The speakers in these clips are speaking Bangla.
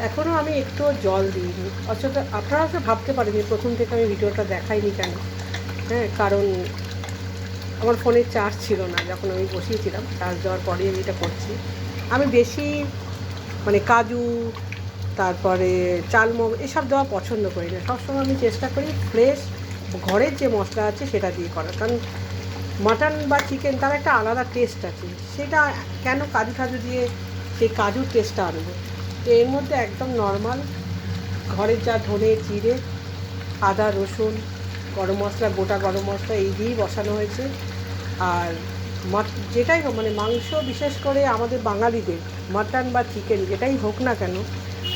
এখনও আমি একটুও জল দিইনি। অথচ আপনারা হয়তো ভাবতে পারেন যে প্রথম থেকে আমি ভিডিওটা দেখাইনি কেন। হ্যাঁ, কারণ আমার ফোনে চার্জ ছিল না যখন আমি বসিয়েছিলাম, চার্জ দেওয়ার পরেই আমি এটা করছি। আমি বেশি মানে কাজু, তারপরে চালমগজ এসব দেওয়া পছন্দ করি না। সবসময় আমি চেষ্টা করি ফ্রেশ ঘরের যে মশলা আছে সেটা দিয়ে করার। কারণ মাটন বা চিকেন তার একটা আলাদা টেস্ট আছে, সেটা কেন কাজু টাজু দিয়ে সেই কাজুর টেস্টটা আনবো। তো এর মধ্যে একদম নর্মাল ঘরের যা ধনে জিরে আদা রসুন গরম মশলা, গোটা গরম মশলা এই দিয়েই বসানো হয়েছে। আর যেটাই হোক মানে মাংস, বিশেষ করে আমাদের বাঙালিদের মাটন বা চিকেন যেটাই হোক না কেন,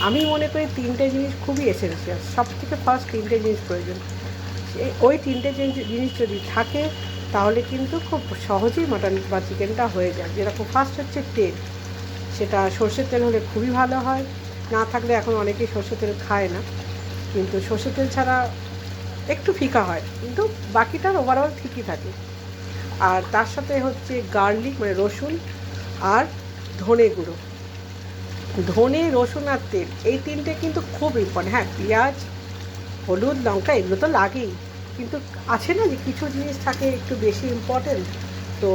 আমি মনে করি তিনটে জিনিস খুবই এসেন্সিয়াল। সব থেকে ফার্স্ট তিনটে জিনিস প্রয়োজন। ওই তিনটে জিনিস যদি থাকে তাহলে কিন্তু খুব সহজেই মাটন বা চিকেনটা হয়ে যায়। যেরকম ফার্স্ট হচ্ছে তেল, সেটা সর্ষের তেল হলে খুবই ভালো হয়। না থাকলে এখন অনেকেই সর্ষের তেল খায় না, কিন্তু সর্ষের তেল ছাড়া একটু ফিকা হয়, কিন্তু বাকিটার ওভারঅল ঠিকই থাকে। আর তার সাথে হচ্ছে গার্লিক মানে রসুন আর ধনে গুঁড়ো। ধনে, রসুন আর তেল এই তিনটে কিন্তু খুব ইম্পর্টেন্ট। হ্যাঁ, পেঁয়াজ, হলুদ, লঙ্কা এগুলো তো লাগেই, কিন্তু আছে না যে কিছু জিনিস থাকে একটু বেশি ইম্পর্টেন্ট। তো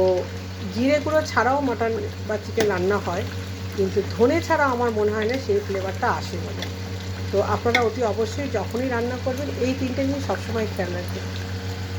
জিরে গুঁড়ো ছাড়াও মাটন বা চিকেন রান্না হয়, কিন্তু ধনে ছাড়া আমার মনে হয় না সেই ফ্লেভারটা আসে বলে। তো আপনারা অতি অবশ্যই যখনই রান্না করবেন এই তিনটে জিনিস সবসময় খেয়াল রাখবেন।